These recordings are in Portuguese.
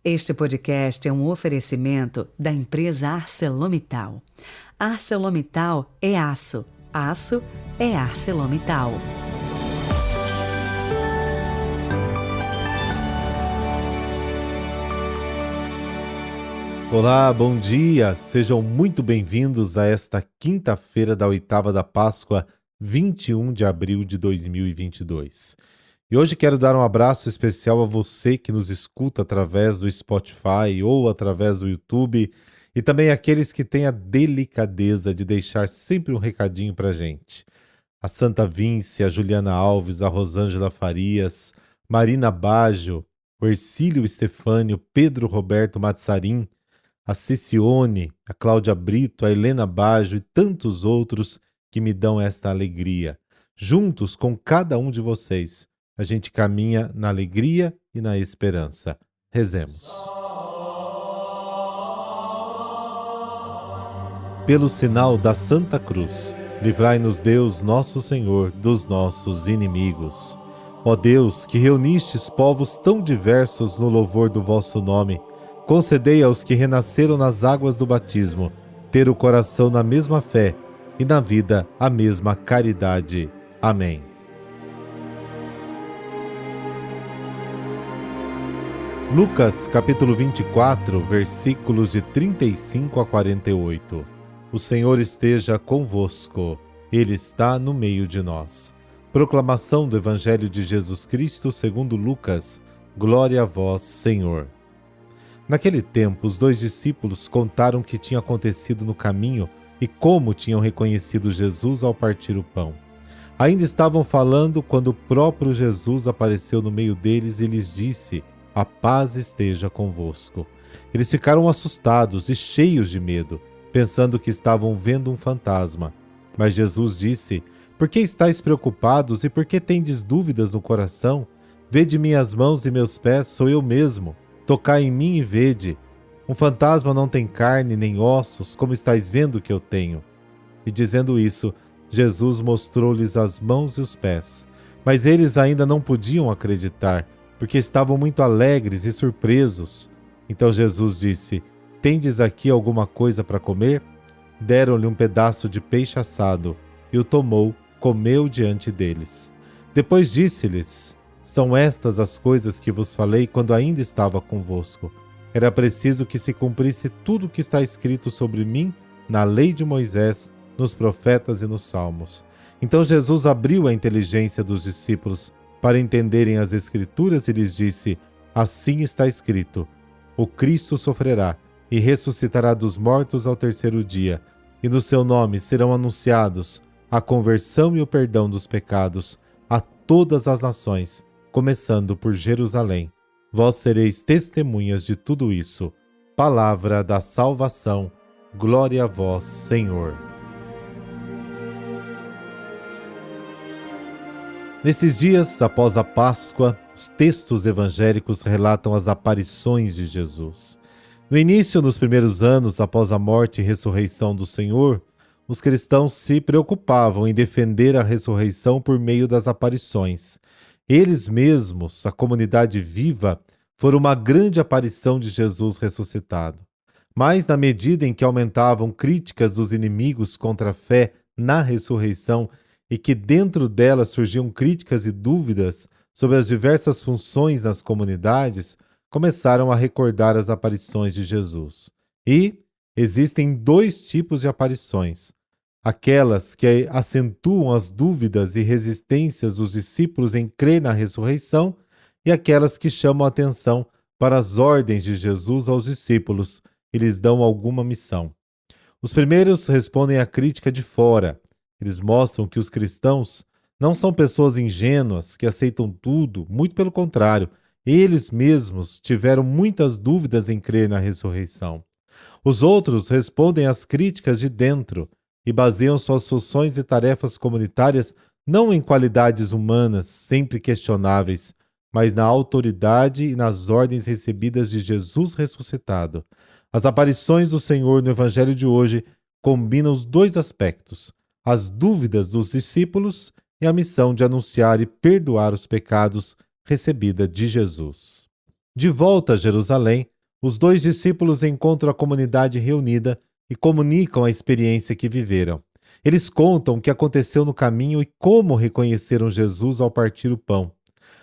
Este podcast é um oferecimento da empresa ArcelorMittal. ArcelorMittal é aço, aço é ArcelorMittal. Olá, bom dia! Sejam muito bem-vindos a esta quinta-feira da oitava da Páscoa, 21 de abril de 2022. E hoje quero dar um abraço especial a você que nos escuta através do Spotify ou através do YouTube e também aqueles que têm a delicadeza de deixar sempre um recadinho pra gente. A Santa Vince, a Juliana Alves, a Rosângela Farias, Marina Baggio, o Ercílio Estefânio, Pedro Roberto Mazzarin, a Cicione, a Cláudia Brito, a Helena Baggio e tantos outros que me dão esta alegria. Juntos com cada um de vocês, a gente caminha na alegria e na esperança. Rezemos. Pelo sinal da Santa Cruz, livrai-nos Deus, nosso Senhor, dos nossos inimigos. Ó Deus, que reunistes povos tão diversos no louvor do vosso nome, concedei aos que renasceram nas águas do batismo ter o coração na mesma fé e na vida a mesma caridade. Amém. Lucas, capítulo 24, versículos de 35 a 48. O Senhor esteja convosco, Ele está no meio de nós. Proclamação do Evangelho de Jesus Cristo segundo Lucas. Glória a vós, Senhor. Naquele tempo, os 2 discípulos contaram o que tinha acontecido no caminho e como tinham reconhecido Jesus ao partir o pão. Ainda estavam falando quando o próprio Jesus apareceu no meio deles e lhes disse: a paz esteja convosco. Eles ficaram assustados e cheios de medo, pensando que estavam vendo um fantasma. Mas Jesus disse: por que estáis preocupados e por que tendes dúvidas no coração? Vede minhas mãos e meus pés, sou eu mesmo. Tocai em mim e vede. Um fantasma não tem carne nem ossos, como estáis vendo que eu tenho. E dizendo isso, Jesus mostrou-lhes as mãos e os pés. Mas eles ainda não podiam acreditar, porque estavam muito alegres e surpresos. Então Jesus disse: tendes aqui alguma coisa para comer? Deram-lhe um pedaço de peixe assado, e o tomou, comeu diante deles. Depois disse-lhes: são estas as coisas que vos falei quando ainda estava convosco. Era preciso que se cumprisse tudo o que está escrito sobre mim na lei de Moisés, nos profetas e nos salmos. Então Jesus abriu a inteligência dos discípulos para entenderem as Escrituras e lhes disse: assim está escrito, o Cristo sofrerá e ressuscitará dos mortos ao terceiro dia, e no seu nome serão anunciados a conversão e o perdão dos pecados a todas as nações, começando por Jerusalém. Vós sereis testemunhas de tudo isso. Palavra da salvação. Glória a vós, Senhor. Nesses dias, após a Páscoa, os textos evangélicos relatam as aparições de Jesus. No início, nos primeiros anos após a morte e ressurreição do Senhor, os cristãos se preocupavam em defender a ressurreição por meio das aparições. Eles mesmos, a comunidade viva, foram uma grande aparição de Jesus ressuscitado. Mas, na medida em que aumentavam críticas dos inimigos contra a fé na ressurreição e que dentro delas surgiam críticas e dúvidas sobre as diversas funções nas comunidades, começaram a recordar as aparições de Jesus. E existem 2 tipos de aparições: aquelas que acentuam as dúvidas e resistências dos discípulos em crer na ressurreição e aquelas que chamam a atenção para as ordens de Jesus aos discípulos e lhes dão alguma missão. Os primeiros respondem à crítica de fora. Eles mostram que os cristãos não são pessoas ingênuas que aceitam tudo, muito pelo contrário, eles mesmos tiveram muitas dúvidas em crer na ressurreição. Os outros respondem às críticas de dentro e baseiam suas funções e tarefas comunitárias não em qualidades humanas, sempre questionáveis, mas na autoridade e nas ordens recebidas de Jesus ressuscitado. As aparições do Senhor no Evangelho de hoje combinam os 2 aspectos: as dúvidas dos discípulos e a missão de anunciar e perdoar os pecados recebida de Jesus. De volta a Jerusalém, Os dois discípulos encontram a comunidade reunida e comunicam a experiência que viveram. Eles contam o que aconteceu no caminho e como reconheceram Jesus ao partir o pão.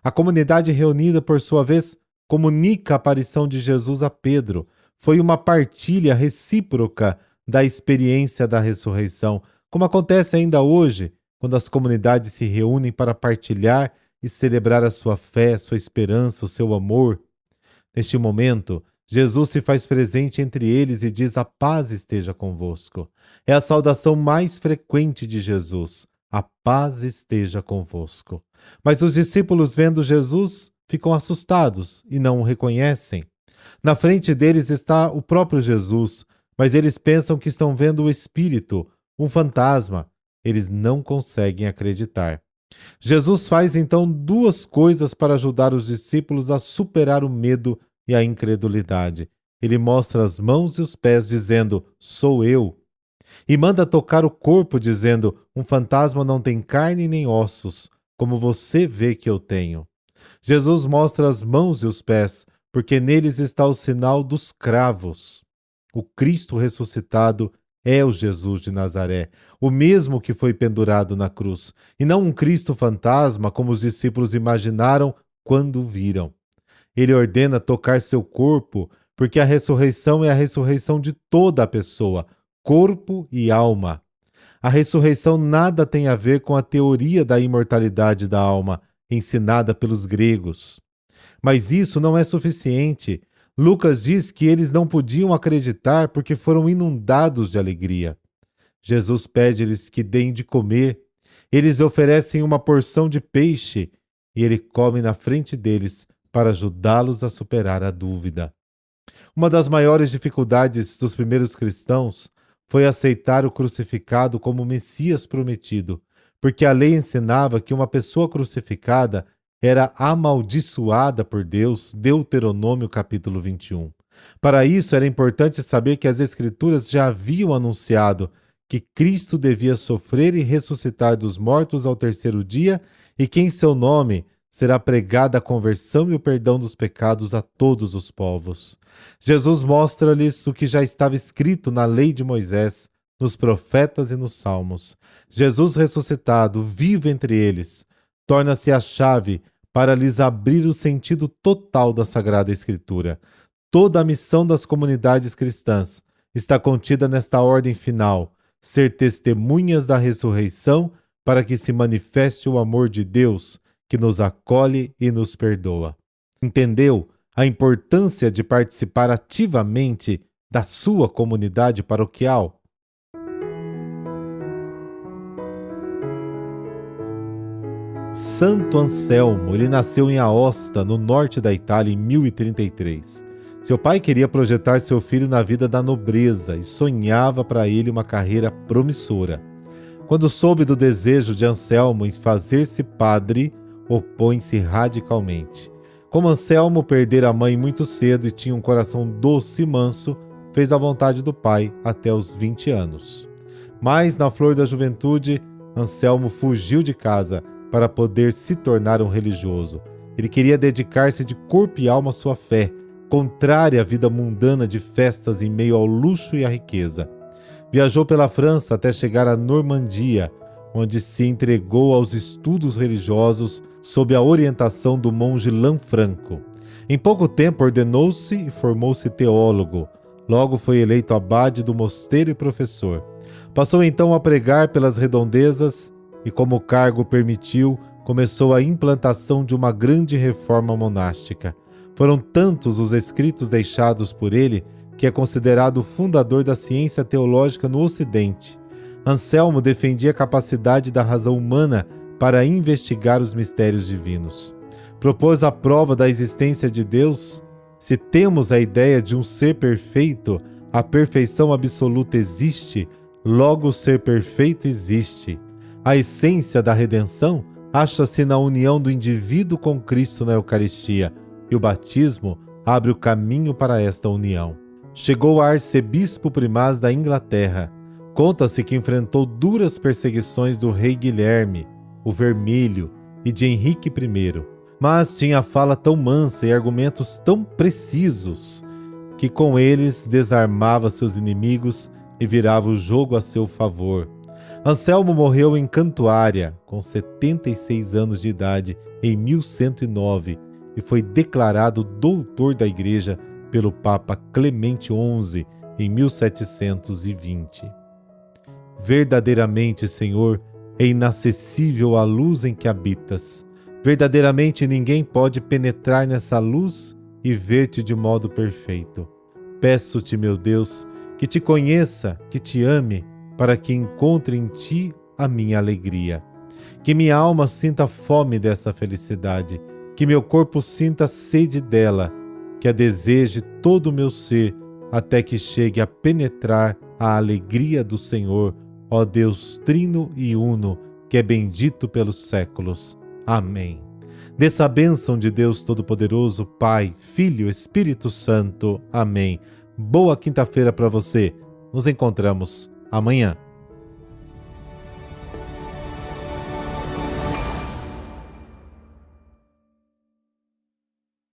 A comunidade reunida, por sua vez, comunica a aparição de Jesus a Pedro. Foi uma partilha recíproca da experiência da ressurreição, como acontece ainda hoje, quando as comunidades se reúnem para partilhar e celebrar a sua fé, sua esperança, o seu amor. Neste momento, Jesus se faz presente entre eles e diz: "A paz esteja convosco". É a saudação mais frequente de Jesus: "A paz esteja convosco". Mas os discípulos, vendo Jesus, ficam assustados e não o reconhecem. Na frente deles está o próprio Jesus, mas eles pensam que estão vendo o Espírito, um fantasma. Eles não conseguem acreditar. Jesus faz então duas coisas para ajudar os discípulos a superar o medo e a incredulidade. Ele mostra as mãos e os pés, dizendo: "Sou eu". E manda tocar o corpo, dizendo: "Um fantasma não tem carne nem ossos, como você vê que eu tenho". Jesus mostra as mãos e os pés, porque neles está o sinal dos cravos. O Cristo ressuscitado é o Jesus de Nazaré, o mesmo que foi pendurado na cruz, e não um Cristo fantasma, como os discípulos imaginaram quando o viram. Ele ordena tocar seu corpo, porque a ressurreição é a ressurreição de toda a pessoa, corpo e alma. A ressurreição nada tem a ver com a teoria da imortalidade da alma, ensinada pelos gregos. Mas isso não é suficiente. Lucas diz que eles não podiam acreditar porque foram inundados de alegria. Jesus pede-lhes que deem de comer. Eles oferecem uma porção de peixe e ele come na frente deles para ajudá-los a superar a dúvida. Uma das maiores dificuldades dos primeiros cristãos foi aceitar o crucificado como o Messias prometido, porque a lei ensinava que uma pessoa crucificada era amaldiçoada por Deus, Deuteronômio capítulo 21. Para isso era importante saber que as Escrituras já haviam anunciado que Cristo devia sofrer e ressuscitar dos mortos ao terceiro dia e que em seu nome será pregada a conversão e o perdão dos pecados a todos os povos. Jesus mostra-lhes o que já estava escrito na lei de Moisés, nos profetas e nos salmos. Jesus ressuscitado, vivo entre eles, torna-se a chave para lhes abrir o sentido total da Sagrada Escritura. Toda a missão das comunidades cristãs está contida nesta ordem final: ser testemunhas da ressurreição para que se manifeste o amor de Deus, que nos acolhe e nos perdoa. Entendeu a importância de participar ativamente da sua comunidade paroquial? Santo Anselmo, ele nasceu em Aosta, no norte da Itália, em 1033. Seu pai queria projetar seu filho na vida da nobreza e sonhava para ele uma carreira promissora. Quando soube do desejo de Anselmo em fazer-se padre, opõe-se radicalmente. Como Anselmo perdera a mãe muito cedo e tinha um coração doce e manso, fez a vontade do pai até os 20 anos. Mas, na flor da juventude, Anselmo fugiu de casa para poder se tornar um religioso. Ele queria dedicar-se de corpo e alma à sua fé, contrária à vida mundana de festas em meio ao luxo e à riqueza. Viajou pela França até chegar à Normandia, onde se entregou aos estudos religiosos sob a orientação do monge Lanfranco. Em pouco tempo ordenou-se e formou-se teólogo. Logo foi eleito abade do mosteiro e professor. Passou então a pregar pelas redondezas e, como o cargo permitiu, começou a implantação de uma grande reforma monástica. Foram tantos os escritos deixados por ele que é considerado o fundador da ciência teológica no Ocidente. Anselmo defendia a capacidade da razão humana para investigar os mistérios divinos. Propôs a prova da existência de Deus. Se temos a ideia de um ser perfeito, a perfeição absoluta existe, logo o ser perfeito existe. A essência da redenção acha-se na união do indivíduo com Cristo na Eucaristia, e o batismo abre o caminho para esta união. Chegou a arcebispo primaz da Inglaterra. Conta-se que enfrentou duras perseguições do rei Guilherme, o Vermelho, e de Henrique I, mas tinha fala tão mansa e argumentos tão precisos que com eles desarmava seus inimigos e virava o jogo a seu favor. Anselmo morreu em Cantuária, com 76 anos de idade, em 1109, e foi declarado doutor da Igreja pelo Papa Clemente XI, em 1720. Verdadeiramente, Senhor, é inacessível a luz em que habitas. Verdadeiramente ninguém pode penetrar nessa luz e ver-te de modo perfeito. Peço-te, meu Deus, que te conheça, que te ame, para que encontre em ti a minha alegria. Que minha alma sinta fome dessa felicidade, que meu corpo sinta sede dela, que a deseje todo o meu ser, até que chegue a penetrar a alegria do Senhor, ó Deus trino e uno, que é bendito pelos séculos. Amém. Dessa bênção de Deus Todo-Poderoso, Pai, Filho, Espírito Santo. Amém. Boa quinta-feira para você. Nos encontramos amanhã.